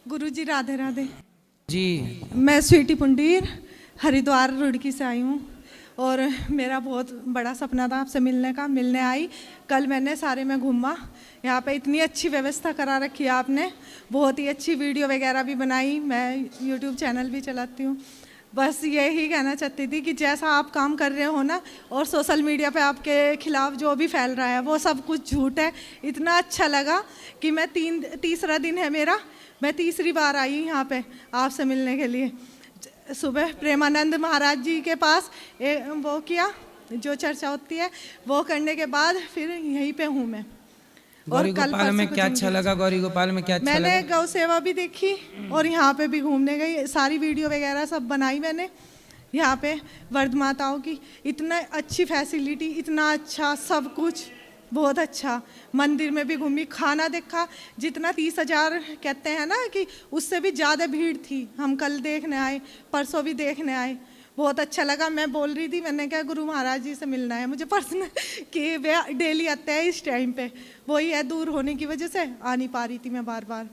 गुरुजी राधे राधे जी। मैं स्वीटी पुंडीर हरिद्वार रुड़की से आई हूँ और मेरा बहुत बड़ा सपना था आपसे मिलने का। मिलने आई, कल मैंने सारे में घूमा। यहाँ पे इतनी अच्छी व्यवस्था करा रखी है आपने, बहुत ही अच्छी वीडियो वगैरह भी बनाई। मैं यूट्यूब चैनल भी चलाती हूँ। बस यही कहना चाहती थी कि जैसा आप काम कर रहे हो ना, और सोशल मीडिया पे आपके खिलाफ जो भी फैल रहा है वो सब कुछ झूठ है। इतना अच्छा लगा कि मैं तीसरा दिन है मेरा, मैं तीसरी बार आई यहाँ पे आपसे मिलने के लिए। सुबह प्रेमानंद महाराज जी के पास वो किया, जो चर्चा होती है वो करने के बाद फिर यहीं पे हूँ मैं। गौरी गोपाल में क्या अच्छा लगा? गौरी गोपाल में क्या अच्छा लगा? मैंने गौ सेवा भी देखी और यहाँ पे भी घूमने गई, सारी वीडियो वगैरह सब बनाई मैंने। यहाँ पे वर्ध माताओं की इतना अच्छी फैसिलिटी, इतना अच्छा सब कुछ, बहुत अच्छा। मंदिर में भी घूमी, खाना देखा, जितना 30,000 कहते हैं ना कि उससे भी ज़्यादा भीड़ थी। हम कल देखने आए, परसों भी देखने आए, बहुत अच्छा लगा। मैं बोल रही थी, मैंने कहा गुरु महाराज जी से मिलना है मुझे पर्सनल, कि वे डेली आते हैं इस टाइम पे, वही है दूर होने की वजह से आ नहीं पा रही थी मैं बार बार।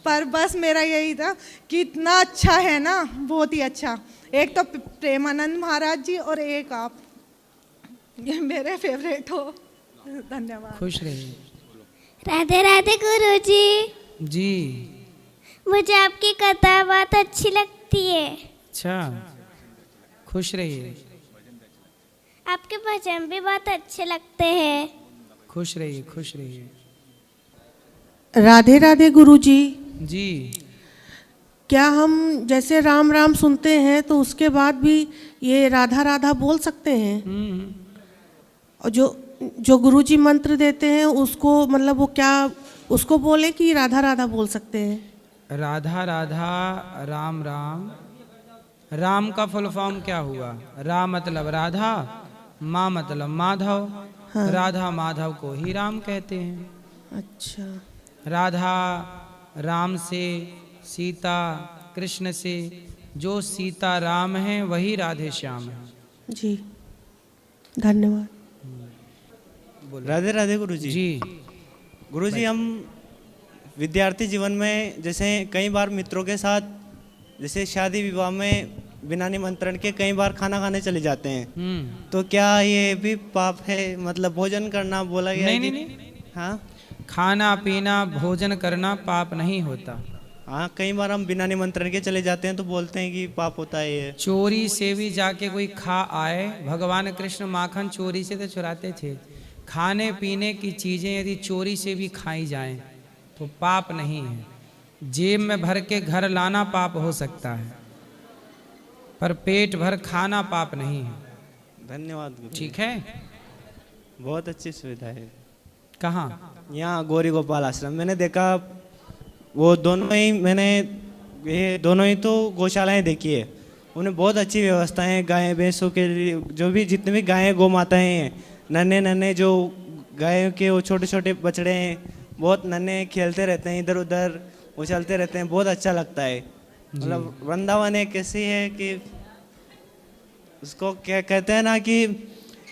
पर बस मेरा यही था कि इतना अच्छा है ना, बहुत ही अच्छा। एक तो प्रेमानंद महाराज जी और एक आप, ये मेरे फेवरेट हो। धन्यवाद। खुश रहिए। राधे राधे गुरु जी। जी। मुझे आपकी कथा बहुत अच्छी लगती है। अच्छा, खुश रहिए। आपके भजन भी बहुत अच्छे लगते हैं। खुश रहिए, खुश रहिए। राधे राधे गुरु जी। जी। क्या हम जैसे राम राम सुनते हैं तो उसके बाद भी ये राधा राधा बोल सकते हैं? और जो गुरुजी मंत्र देते हैं उसको मतलब वो क्या उसको बोले कि राधा राधा बोल सकते हैं? राधा राधा, राम राम। राम का फुल फॉर्म क्या हुआ? रा मतलब राधा, माँ मतलब माधव। हाँ। राधा माधव को ही राम कहते हैं। अच्छा। राधा राम से, सीता कृष्ण से, जो सीता राम है वही राधे श्याम है। जी, धन्यवाद। राधे राधे गुरुजी। जी। गुरुजी, हम विद्यार्थी जीवन में जैसे कई बार मित्रों के साथ जैसे शादी विवाह में बिना निमंत्रण के कई बार खाना खाने चले जाते हैं, तो क्या ये भी पाप है? मतलब भोजन करना बोला गया है? नहीं। हाँ, खाना पीना भोजन करना पाप नहीं होता। हाँ, कई बार हम बिना निमंत्रण के चले जाते हैं तो बोलते हैं कि पाप होता है ये। चोरी से भी जाके कोई खा आए, भगवान कृष्ण माखन चोरी से तो चुराते थे। खाने पीने की चीज़ें यदि चोरी से भी खाई जाएं तो पाप नहीं है। जेब में भर के घर लाना पाप हो सकता है, पर पेट भर खाना पाप नहीं है। धन्यवाद गुरु। ठीक है, बहुत अच्छी सुविधा है। कहाँ? यहाँ गौरी गोपाल आश्रम मैंने देखा, वो दोनों ही मैंने ये दोनों ही तो गौशालाएं देखी है, उन्हें बहुत अच्छी व्यवस्थाएं हैं। गाय भैंसों के लिए जो भी जितने भी गायें गौ माताएँ हैं, नन्हे नन्हे जो गायों के वो छोटे छोटे बछड़े हैं, बहुत नन्हे खेलते रहते हैं, इधर उधर उछलते रहते हैं, बहुत अच्छा लगता है। मतलब वृंदावन एक ऐसी है कि उसको क्या कहते हैं ना कि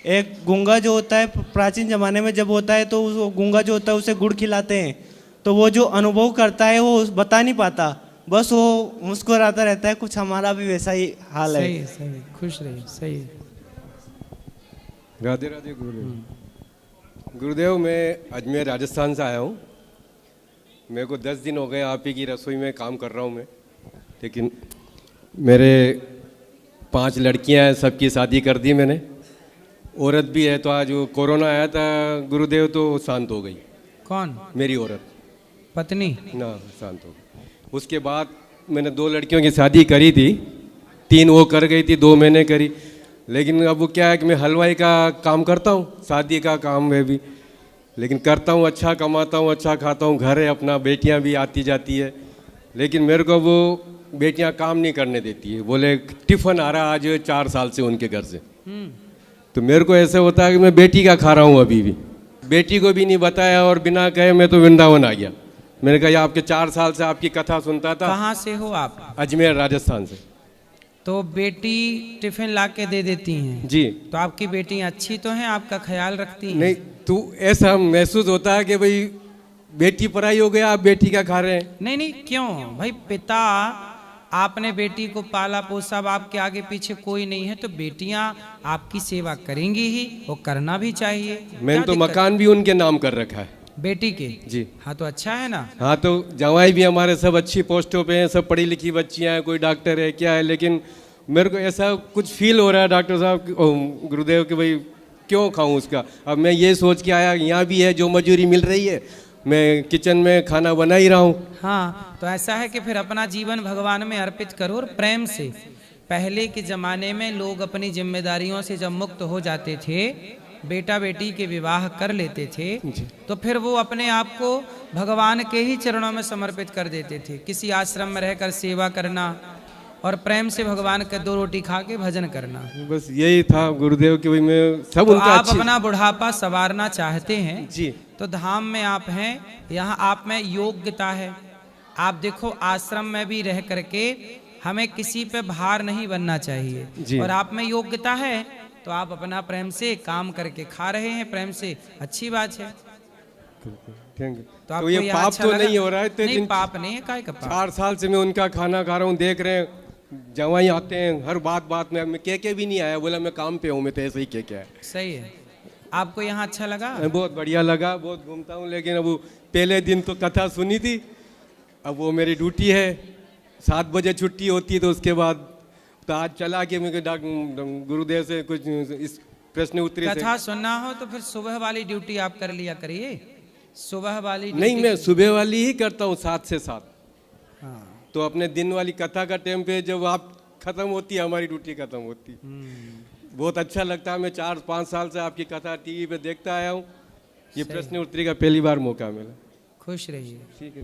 एक गूंगा जो होता है प्राचीन जमाने में जब होता है तो वो गूंगा जो होता है उसे गुड़ खिलाते हैं, तो वो जो अनुभव करता है वो बता नहीं पाता, बस वो मुस्कुराता रहता है। कुछ हमारा भी वैसा ही हाल है। सही, सही, खुश रहिए। सही। राधे राधे गुरुदेव। गुरुदेव, मैं अजमेर राजस्थान से आया हूँ। मेरे को 10 दिन हो गए आप ही की रसोई में काम कर रहा हूँ मैं, लेकिन मेरे 5 लड़कियाँ हैं, सबकी शादी कर दी मैंने, औरत भी है। तो आज वो कोरोना आया था गुरुदेव तो शांत हो गई। कौन? मेरी औरत, पत्नी ना, शांत हो गई। उसके बाद मैंने 2 लड़कियों की शादी करी थी, 3 वो कर गई थी, 2 मैंने करी। लेकिन अब वो क्या है कि मैं हलवाई का काम करता हूँ, शादी का काम मैं भी लेकिन करता हूँ, अच्छा कमाता हूँ, अच्छा खाता हूँ, घर है अपना, बेटियाँ भी आती जाती है। लेकिन मेरे को वो बेटियाँ काम नहीं करने देती है। बोले टिफ़िन आ रहा आज 4 साल से उनके घर से, तो मेरे को ऐसे होता है कि मैं बेटी का खा रहा हूँ अभी भी। बेटी को भी नहीं बताया और बिना कहे मैं तो वृंदावन आ गया। मैंने कहा आपके 4 साल से आपकी कथा सुनता था। कहाँ से हो आप? अजमेर राजस्थान से। तो बेटी टिफिन ला के दे देती हैं? जी। तो आपकी बेटी अच्छी तो हैं, आपका ख्याल रखती हैं? नहीं, तो ऐसा महसूस होता है कि भाई बेटी पराई हो गया, आप बेटी का खा रहे हैं। नहीं नहीं, क्यों भाई, पिता आपने बेटी को पाला पोसा, अब आपके आगे पीछे कोई नहीं है तो बेटियां आपकी सेवा करेंगी ही, वो करना भी चाहिए। मैंने क्या तो दिक्कत? मकान भी उनके नाम कर रखा है बेटी के? जी। हाँ तो अच्छा है ना। हाँ तो जवाई भी हमारे सब अच्छी पोस्टों पे हैं, सब पढ़ी लिखी बच्चियां हैं, कोई डॉक्टर है क्या है, लेकिन मेरे को ऐसा कुछ फील हो रहा है डॉक्टर साहब, गुरुदेव, कि भाई क्यों खाऊं उसका। अब मैं ये सोच के आया, यहाँ भी है जो मजदूरी मिल रही है, मैं किचन में खाना बना ही रहा हूँ। हाँ तो ऐसा है कि फिर अपना जीवन भगवान में अर्पित करो और प्रेम से। पहले के जमाने में लोग अपनी जिम्मेदारियों से जब मुक्त हो जाते थे, बेटा बेटी के विवाह कर लेते थे, तो फिर वो अपने आप को भगवान के ही चरणों में समर्पित कर देते थे। किसी आश्रम में रहकर सेवा करना और प्रेम से भगवान के 2 रोटी खा के भजन करना। बस यही था गुरुदेव कि भाई मैं सब तो उनका आप अच्छी। अपना बुढ़ापा संवारना चाहते हैं जी। तो धाम में आप हैं, यहाँ आप में योग्यता है। आप देखो, आश्रम में भी रह करके हमें किसी पे भार नहीं बनना चाहिए, जी। और आप में योग्यता है तो आप अपना प्रेम से काम करके खा रहे हैं, प्रेम से, अच्छी बात है। Thank you. तो आपको ये यह पाप अच्छा तो लगा? नहीं हो रहा है? तो नहीं, पाप नहीं है, काय का पाप। 4 साल से मैं उनका खाना खा रहा हूँ, देख रहे हैं जवाई आते हैं हर बात में, मैं के भी नहीं आया, बोला मैं काम पे हूँ, मैं तो ऐसे ही के है। सही है। आपको यहाँ अच्छा लगा? बहुत बढ़िया लगा, बहुत घूमता हूँ, लेकिन अब पहले दिन तो कथा सुनी थी, अब वो मेरी ड्यूटी है, 7 बजे छुट्टी होती है, तो उसके बाद तो आज चला के मैं गुरुदेव से कुछ इस प्रश्न उत्तरी से। कथा सुनना हो तो फिर सुबह वाली ड्यूटी आप कर लिया करिए। सुबह वाली नहीं, मैं सुबह वाली ही करता हूँ 7 से 7। हाँ। तो अपने दिन वाली कथा का टाइम पे जब आप खत्म होती है, हमारी ड्यूटी खत्म होती, बहुत अच्छा लगता है। मैं 4-5 साल से आपकी कथा टीवी पे देखता आया हूँ, ये प्रश्न उत्तरी का पहली बार मौका मिला। खुश रहिए। ठीक है।